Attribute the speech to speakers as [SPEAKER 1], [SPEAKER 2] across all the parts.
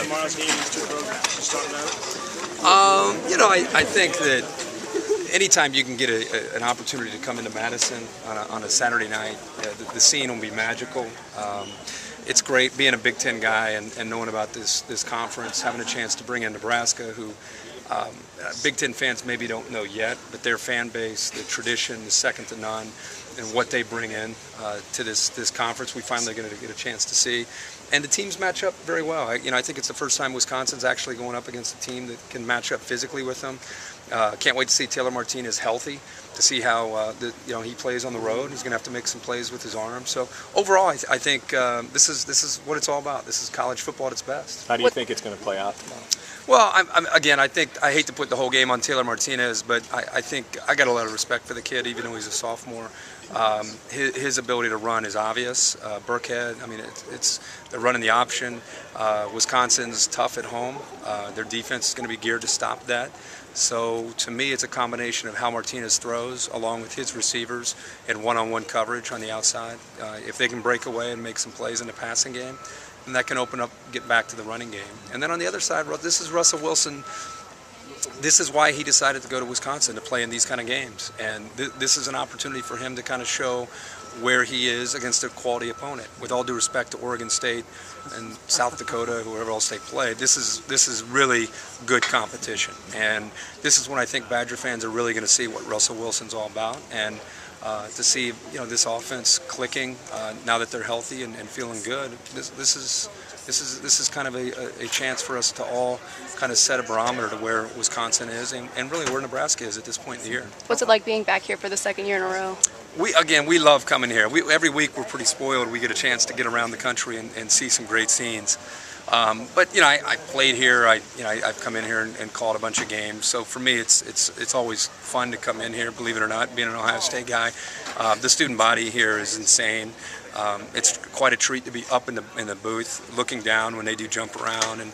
[SPEAKER 1] tomorrow's game is two programs. Just talk about it.
[SPEAKER 2] I think that anytime you can get an opportunity to come into Madison on a Saturday night, the scene will be magical. It's great being a Big Ten guy and knowing about this conference, having a chance to bring in Nebraska, who Big Ten fans maybe don't know yet, but their fan base, the tradition, is second to none, and what they bring in to this conference, we finally going to get a chance to see. And the teams match up very well. I think it's the first time Wisconsin's actually going up against a team that can match up physically with them. Can't wait to see Taylor Martinez healthy, to see how he plays on the road. He's going to have to make some plays with his arm. So overall, I think this is what it's all about. This is college football at its best.
[SPEAKER 3] How do you think it's going to play out tomorrow?
[SPEAKER 2] Well, I hate to put the whole game on Taylor Martinez, but I think I got a lot of respect for the kid, even though he's a sophomore. His ability to run is obvious. Burkhead, they're running the option. Wisconsin's tough at home. Their defense is going to be geared to stop that. So to me, it's a combination of how Martinez throws, along with his receivers and one-on-one coverage on the outside. If they can break away and make some plays in the passing game, then that can open up, get back to the running game. And then on the other side, this is Russell Wilson. This is why he decided to go to Wisconsin, to play in these kind of games. And this is an opportunity for him to kind of show where he is against a quality opponent. With all due respect to Oregon State and South Dakota, whoever else they play, this is really good competition. And this is when I think Badger fans are really going to see what Russell Wilson's all about. And to see this offense clicking now that they're healthy and feeling good, this is kind of a chance for us to all kind of set a barometer to where Wisconsin is and really where Nebraska is at this point in the year.
[SPEAKER 4] What's it like being back here for the second year in a row?
[SPEAKER 2] We love coming here. Every week we're pretty spoiled. We get a chance to get around the country and see some great scenes. But I played here. I've come in here and called a bunch of games. So for me, it's always fun to come in here. Believe it or not, being an Ohio State guy, the student body here is insane. It's quite a treat to be up in the booth, looking down when they do jump around, and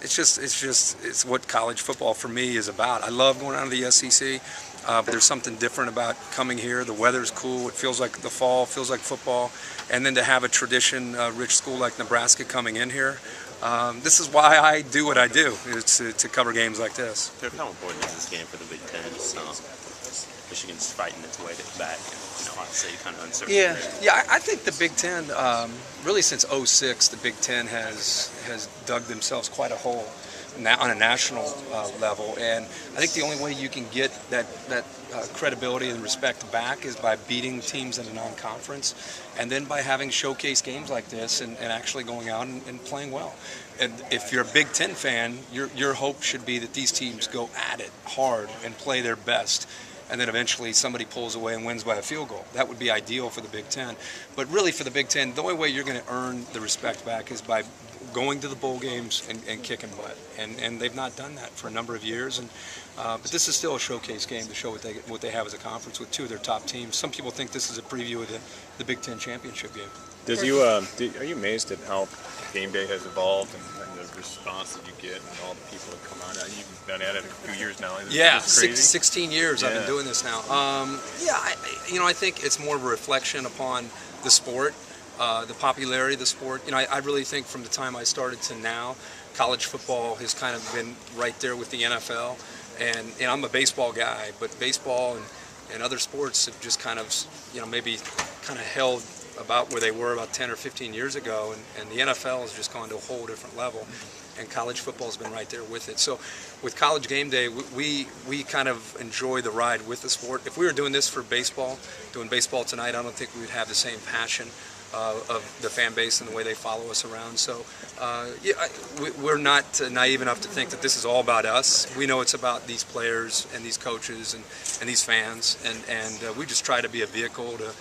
[SPEAKER 2] it's what college football for me is about. I love going out to the SEC. But there's something different about coming here. The weather's cool. It feels like the fall, feels like football. And then to have a tradition-rich school like Nebraska coming in here, this is why I do what I do, is to cover games like this.
[SPEAKER 1] Kirk, how important is this game for the Big Ten? Michigan's fighting its way back, and obviously kind of uncertain.
[SPEAKER 2] Yeah. I think the Big Ten, really since '06, the Big Ten has dug themselves quite a hole on a national level, and I think the only way you can get that credibility and respect back is by beating teams in a non-conference, and then by having showcase games like this and actually going out and playing well. And if you're a Big Ten fan, your hope should be that these teams go at it hard and play their best, and then eventually somebody pulls away and wins by a field goal. That would be ideal for the Big Ten. But really for the Big Ten, the only way you're going to earn the respect back is by going to the bowl games and kicking butt. And they've not done that for a number of years. But this is still a showcase game to show what they have as a conference with two of their top teams. Some people think this is a preview of the Big Ten championship game.
[SPEAKER 3] Are you amazed at how game day has evolved and the response that you get and all the people that come out? You've been at it a few years now.
[SPEAKER 2] Yeah, 16 years I've been doing this now. I think it's more of a reflection upon the sport, the popularity of the sport. I really think from the time I started to now, college football has kind of been right there with the NFL. And I'm a baseball guy, but baseball and other sports have just kind of, maybe kind of held about where they were about 10 or 15 years ago, and the NFL has just gone to a whole different level, and college football has been right there with it. So with College Game Day, we kind of enjoy the ride with the sport. If we were doing this for baseball, doing baseball tonight, I don't think we would have the same passion of the fan base and the way they follow us around. So we're not naive enough to think that this is all about us. We know it's about these players and these coaches and these fans, and we just try to be a vehicle to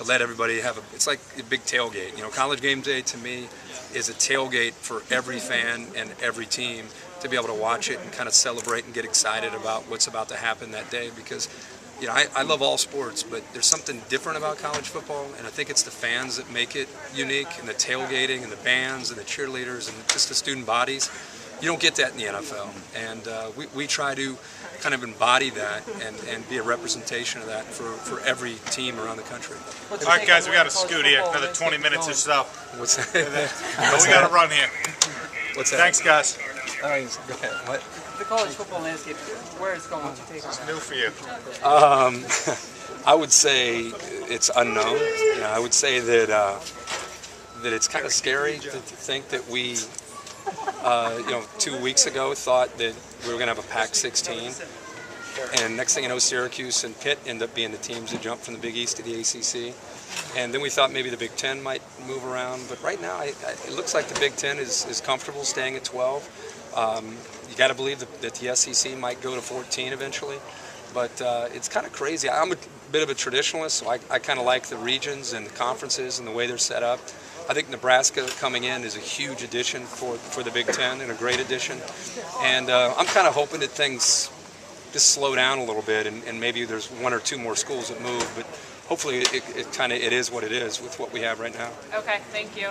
[SPEAKER 2] let everybody have it's like a big tailgate. College Game Day to me is a tailgate for every fan and every team to be able to watch it and kind of celebrate and get excited about what's about to happen that day, because I love all sports, but there's something different about college football, and I think it's the fans that make it unique, and the tailgating and the bands and the cheerleaders and just the student bodies. You don't get that in the NFL, and we try to kind of embody that and be a representation of that for every team around the country.
[SPEAKER 5] All right, guys, we got to scoot here. Another 20 minutes or so.
[SPEAKER 2] What's that?
[SPEAKER 5] We got to run here.
[SPEAKER 2] What's that?
[SPEAKER 3] Thanks, guys.
[SPEAKER 2] Go ahead. What?
[SPEAKER 5] The college football landscape, where it's going, what's your take on
[SPEAKER 3] It's
[SPEAKER 5] it?
[SPEAKER 3] new for you.
[SPEAKER 2] I would say it's unknown. You know, I would say that that it's kind of scary to think that we, 2 weeks ago thought that we were going to have a Pac 16, and next thing you know, Syracuse and Pitt end up being the teams that jump from the Big East to the ACC. And then we thought maybe the Big Ten might move around, but right now it looks like the Big Ten is comfortable staying at 12. You got to believe that the SEC might go to 14 eventually, but it's kind of crazy. I'm a bit of a traditionalist, so I kind of like the regions and the conferences and the way they're set up. I think Nebraska coming in is a huge addition for the Big Ten and a great addition. And I'm kind of hoping that things just slow down a little bit and maybe there's one or two more schools that move, but hopefully it is what it is with what we have right now.
[SPEAKER 6] Okay, thank you.